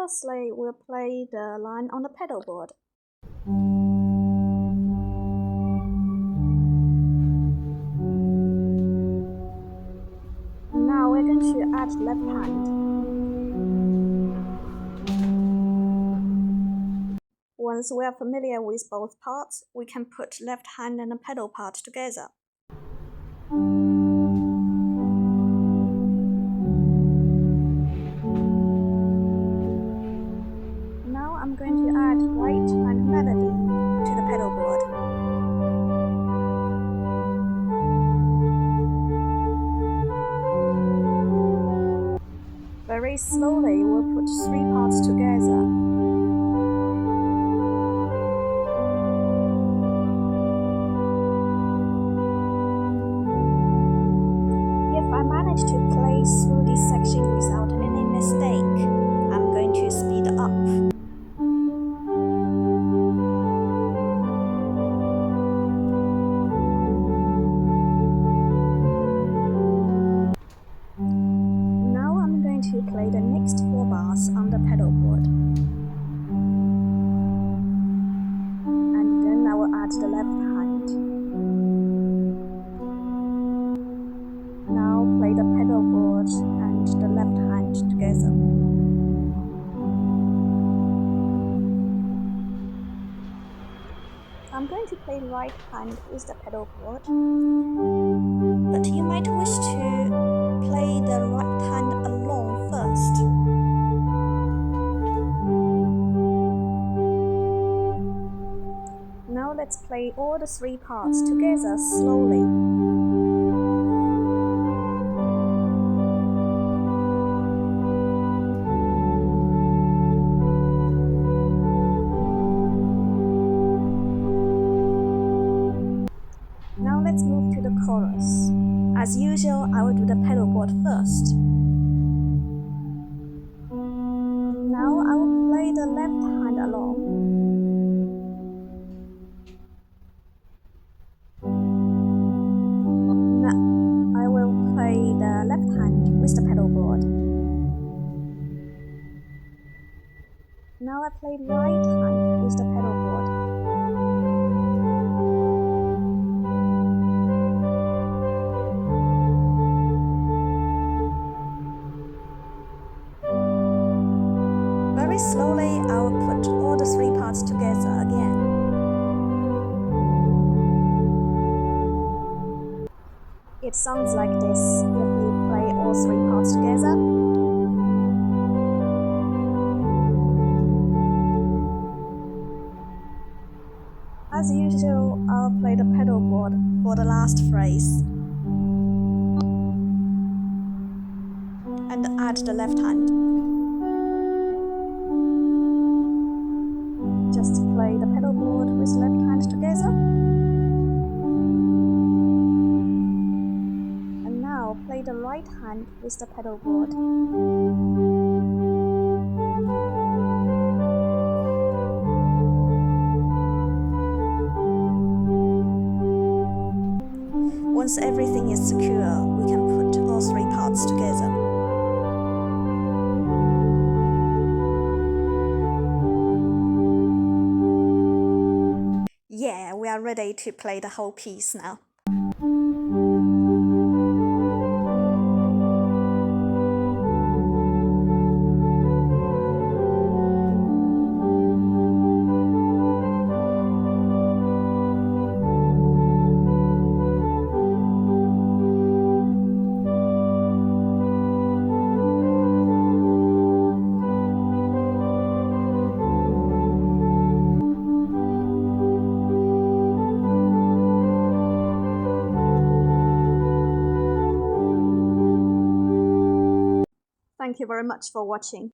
Firstly, we'll play the line on the pedal board. Now we're going to add left hand. Once we are familiar with both parts, we can put left hand and the pedal part together. Now I'm going to add right hand melody to the pedal board. Very slowly, we'll put 3 parts together. If I manage to play through this section without any mistake, I'm going to speed up. To play the next 4 bars on the pedal board. And then I will add the left hand. Now play the pedal board and the left hand together. I'm going to play right hand with the pedal board, but you might wish to play the right hand alone first. Now let's play all the 3 parts together slowly. Now let's move to the chorus. As usual, I will do the pedal board first. Now I will play the left hand along. Now I will play the left hand with the pedal board. Now I play right hand with the pedal board. Very slowly, I will put all the 3 parts together again. It sounds like this if you play all 3 parts together. As usual, I'll play the pedal board for the last phrase and add the left hand. Just play the pedal board with left hand together. And now play the right hand with the pedal board. Once everything is secure, we can put all 3 parts together. Yeah, we are ready to play the whole piece now. Thank you very much for watching.